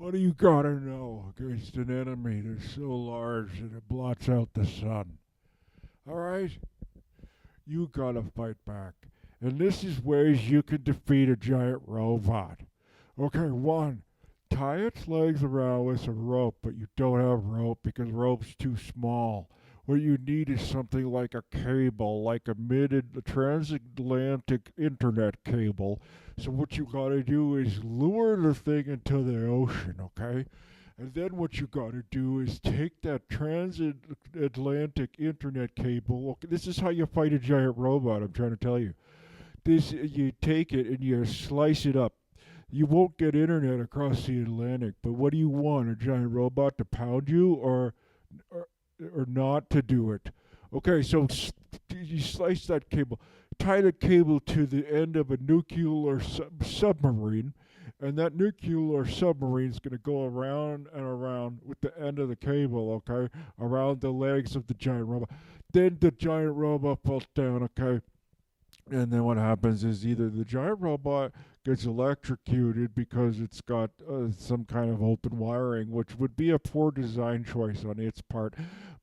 What do you gotta know against an enemy that's so large that it blots out the sun? Alright? You gotta fight back. And this is ways you can defeat a giant robot. Okay, one, tie its legs around with some rope, but you don't have rope because rope's too small. What you need is something like a cable, like a transatlantic internet cable. So what you gotta do is lure the thing into the ocean, okay? And then what you gotta do is take that transatlantic internet cable. Okay, this is how you fight a giant robot, I'm trying to tell you. This you take it and you slice it up. You won't get internet across the Atlantic, but what do you want? A giant robot to pound you or, or not to do it? Okay, so you slice that cable, tie the cable to the end of a nuclear submarine, and that nuclear submarine is going to go around and around with the end of the cable, okay, around the legs of the giant robot. Then the giant robot falls down, okay, and then what happens is either the giant robot gets electrocuted because it's got some kind of open wiring, which would be a poor design choice on its part.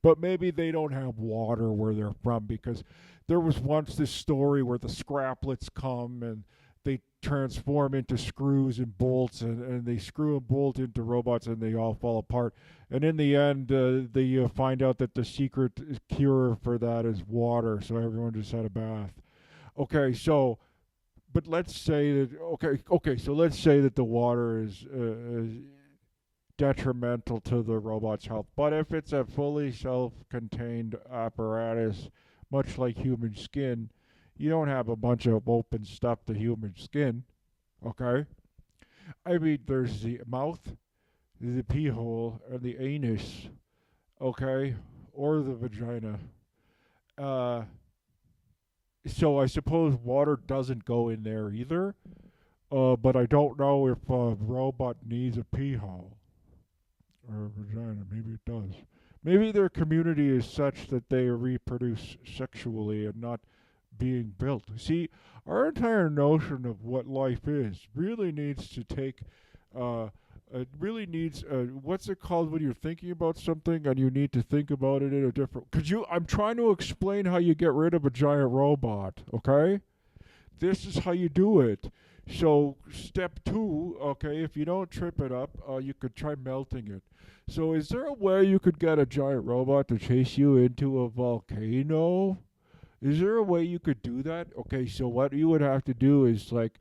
But maybe they don't have water where they're from because there was once this story where the scraplets come and they transform into screws and bolts and they screw and bolt into robots and they all fall apart. And in the end, they find out that the secret cure for that is water, so everyone just had a bath. Okay, so but let's say that so let's say that the water is detrimental to the robot's health. But if it's a fully self-contained apparatus, much like human skin, you don't have a bunch of open stuff to human skin. Okay, I mean there's the mouth, the pee hole, and the anus. Okay, or the vagina. Uh, so I suppose water doesn't go in there either. But I don't know if a robot needs a pee hole or a vagina. Maybe it does. Maybe their community is such that they reproduce sexually and not being built. See, our entire notion of what life is really needs to take. It really needs. What's it called when you're thinking about something and you need to think about it in a different? Cause you, I'm trying to explain how you get rid of a giant robot. Okay, this is how you do it. So step two, okay, if you don't trip it up, you could try melting it. So is there a way you could get a giant robot to chase you into a volcano? Is there a way you could do that? Okay, so what you would have to do is like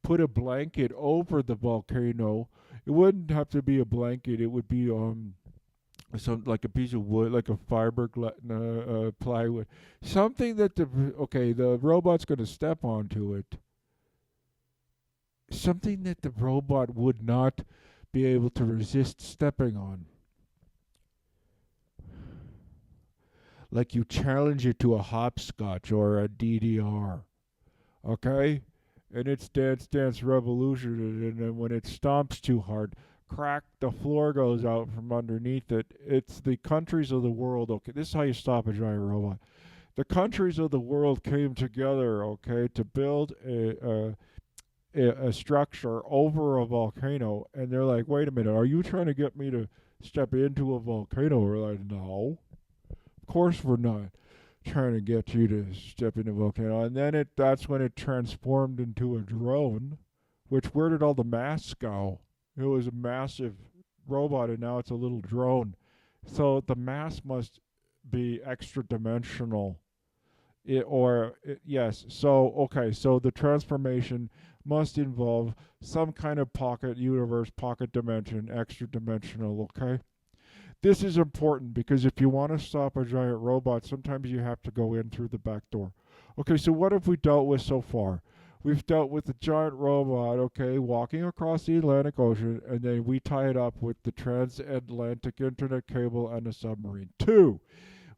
put a blanket over the volcano. It wouldn't have to be a blanket. It would be some like a piece of wood, like a plywood, something that the robot's going to step onto it, something that the robot would not be able to resist stepping on. Like you challenge it to a hopscotch or a DDR, okay? And it's Dance Dance Revolution, and then when it stomps too hard, crack, the floor goes out from underneath it. It's the countries of the world, okay? This is how you stop a giant robot. The countries of the world came together, okay, to build a structure over a volcano, and they're like, wait a minute, are you trying to get me to step into a volcano? We're like, no, of course we're not trying to get you to step into a volcano. And then that's when it transformed into a drone, which where did all the masks go? It was a massive robot, and now it's a little drone. So the mask must be extra dimensional. Yes. So okay. So the transformation must involve some kind of pocket universe, pocket dimension, extra dimensional. Okay. This is important because if you want to stop a giant robot, sometimes you have to go in through the back door. Okay. So what have we dealt with so far? We've dealt with the giant robot, okay, walking across the Atlantic Ocean, and then we tie it up with the transatlantic internet cable and a submarine. Two,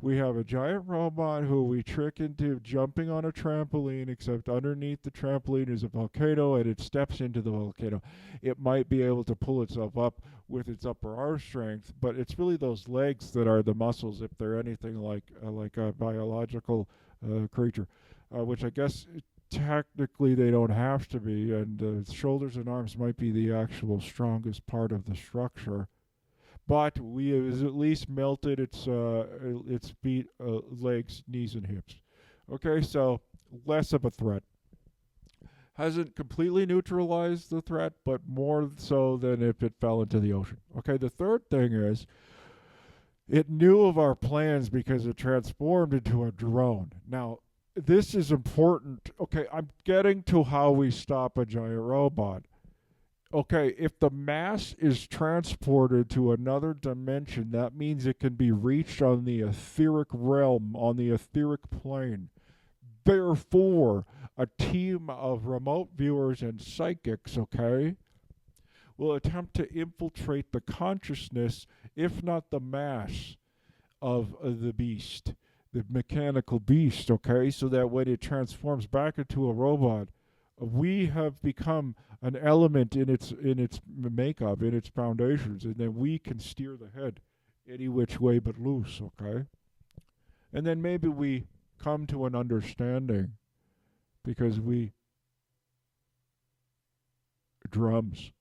we have a giant robot who we trick into jumping on a trampoline, except underneath the trampoline is a volcano and it steps into the volcano. It might be able to pull itself up with its upper arm strength, but it's really those legs that are the muscles if they're anything like a biological creature, which I guess technically they don't have to be, and the shoulders and arms might be the actual strongest part of the structure. But we have at least melted its feet, legs, knees, and hips. Okay, so less of a threat. Hasn't completely neutralized the threat, but more so than if it fell into the ocean. Okay, the third thing is it knew of our plans because it transformed into a drone. Now, this is important. Okay, I'm getting to how we stop a giant robot. Okay, if the mass is transported to another dimension, that means it can be reached on the etheric realm, on the etheric plane. Therefore, a team of remote viewers and psychics, okay, will attempt to infiltrate the consciousness, if not the mass, of the beast, the mechanical beast, okay, so that when it transforms back into a robot, we have become an element in its makeup, in its foundations, and then we can steer the head any which way but loose, okay? And then maybe we come to an understanding because we drums.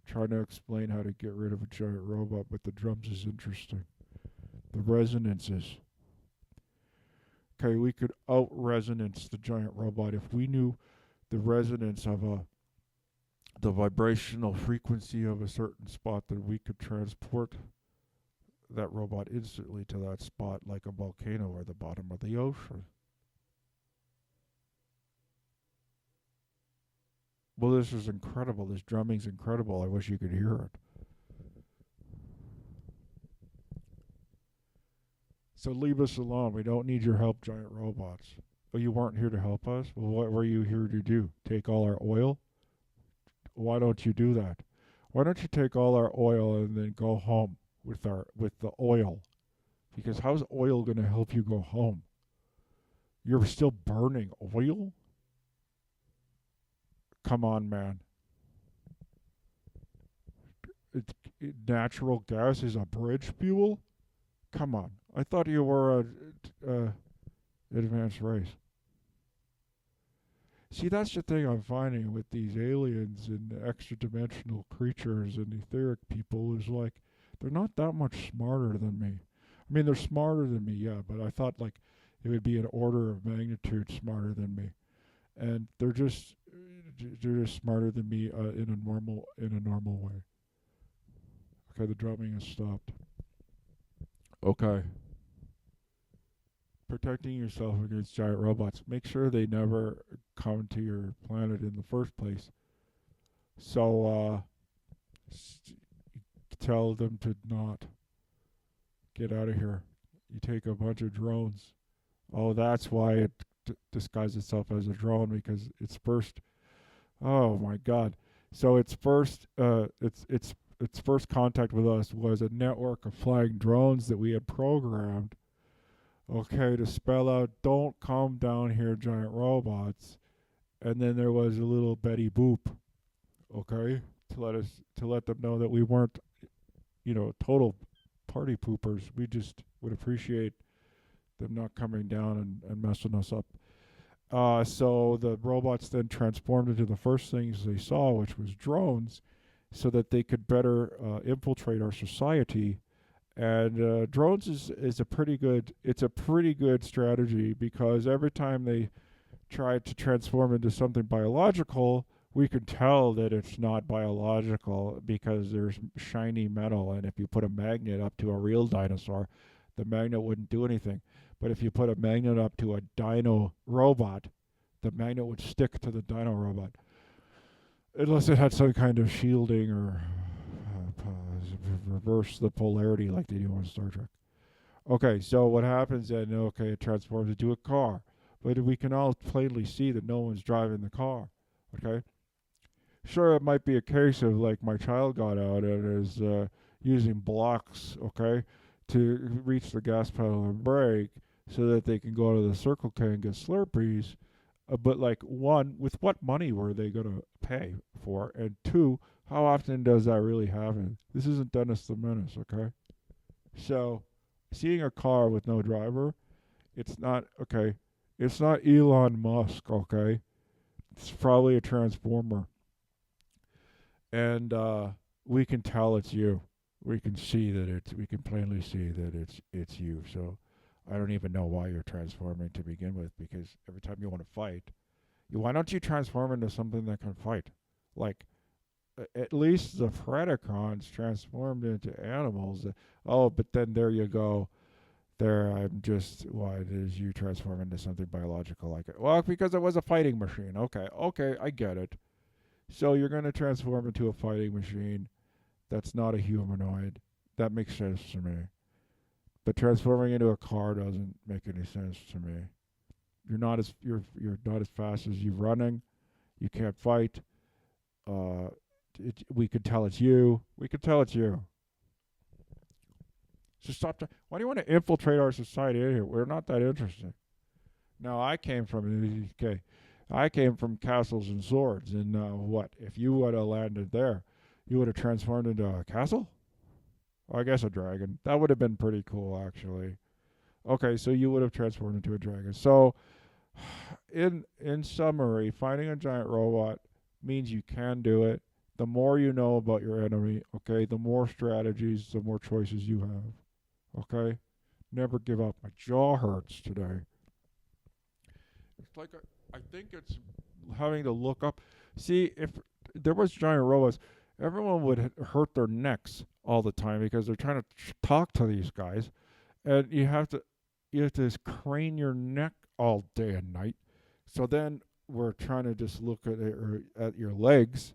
Trying to explain how to get rid of a giant robot, but the drums is interesting. The resonances. Okay, we could out resonance the giant robot if we knew the resonance of the vibrational frequency of a certain spot, that we could transport that robot instantly to that spot like a volcano or the bottom of the ocean. Well, this is incredible. This drumming's incredible. I wish you could hear it. So leave us alone. We don't need your help, giant robots. Oh, you weren't here to help us? Well, what were you here to do? Take all our oil? Why don't you do that? Why don't you take all our oil and then go home with the oil? Because how's oil going to help you go home? You're still burning oil? Come on, man. Natural gas is a bridge fuel? Come on. I thought you were a advanced race. See, that's the thing I'm finding with these aliens and extra dimensional creatures and etheric people is like they're not that much smarter than me. I mean, they're smarter than me, yeah, but I thought like it would be an order of magnitude smarter than me, and they're just smarter than me in a normal way. Okay, the drumming has stopped. Okay. Protecting yourself against giant robots. Make sure they never come to your planet in the first place. So, tell them to not get out of here. You take a bunch of drones. Oh, that's why it disguised itself as a drone, because its first. Oh my God! So its first contact with us was a network of flying drones that we had programmed, okay, to spell out, "Don't come down here, giant robots." And then there was a little Betty Boop, okay, to let them know that we weren't, total party poopers. We just would appreciate them not coming down and messing us up. So the robots then transformed into the first things they saw, which was drones, so that they could better infiltrate our society. And drones is a pretty good. It's a pretty good strategy, because every time they try to transform into something biological, we can tell that it's not biological because there's shiny metal. And if you put a magnet up to a real dinosaur, the magnet wouldn't do anything. But if you put a magnet up to a dino robot, the magnet would stick to the dino robot. Unless it had some kind of shielding or reverse the polarity like they do on Star Trek. Okay, so what happens then? Okay, it transforms into a car. But we can all plainly see that no one's driving the car. Okay? Sure, it might be a case of like my child got out and is using blocks, okay, to reach the gas pedal and brake so that they can go to the Circle K and get Slurpees. But like, one, with what money were they going to pay for? And two, how often does that really happen? This isn't Dennis the Menace, okay? So, seeing a car with no driver, it's not, okay, It's not Elon Musk, okay? It's probably a transformer. And we can tell it's you. We can plainly see that it's you. So I don't even know why you're transforming to begin with, because every time you want to fight, why don't you transform into something that can fight? Like, at least the Predacons transformed into animals. Oh, but then there you go. There, I'm just, why did you transform into something biological like it? Well, because it was a fighting machine. Okay, okay, I get it. So you're going to transform into a fighting machine that's not a humanoid. That makes sense to me. But transforming into a car doesn't make any sense to me. You're not as fast as you running. You can't fight. Uh, we could tell it's you. We could tell it's you. So stop. Why do you want to infiltrate our society in here? We're not that interesting. No, I came from okay. I came from castles and swords, and what? If you would have landed there, you would have transformed into a castle. Well, I guess a dragon. That would have been pretty cool, actually. Okay, so you would have transformed into a dragon. So, in summary, fighting a giant robot means you can do it. The more you know about your enemy, okay, the more strategies, the more choices you have. Okay? Never give up. My jaw hurts today. It's like I think it's having to look up. See, if there was giant robots, everyone would hurt their necks all the time because they're trying to talk to these guys, and you have to crane your neck all day and night. So then we're trying to just look at your legs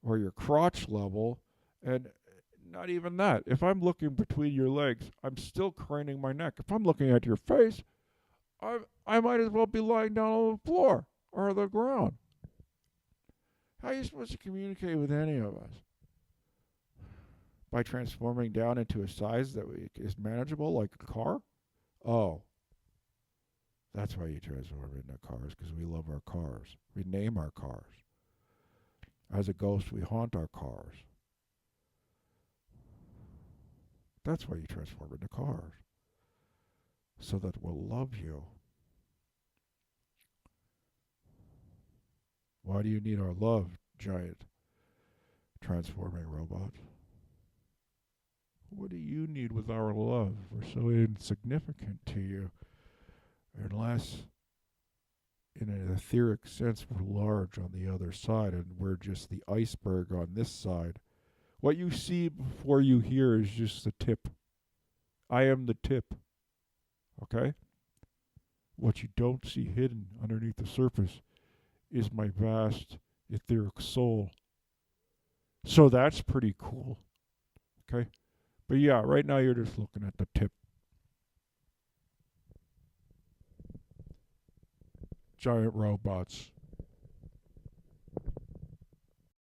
or your crotch level, and not even that. If I'm looking between your legs, I'm still craning my neck. If I'm looking at your face, I might as well be lying down on the floor or the ground. How are you supposed to communicate with any of us? By transforming down into a size that is manageable, like a car? Oh, that's why you transform into cars, because we love our cars. We name our cars. As a ghost, we haunt our cars. That's why you transform into cars, so that we'll love you. Why do you need our love, giant transforming robot? What do you need with our love? We're so insignificant to you. Unless, in an etheric sense, we're large on the other side and we're just the iceberg on this side. What you see before you hear is just the tip. I am the tip. Okay? What you don't see hidden underneath the surface is my vast etheric soul. So that's pretty cool. Okay? But yeah, right now you're just looking at the tip. Giant robots.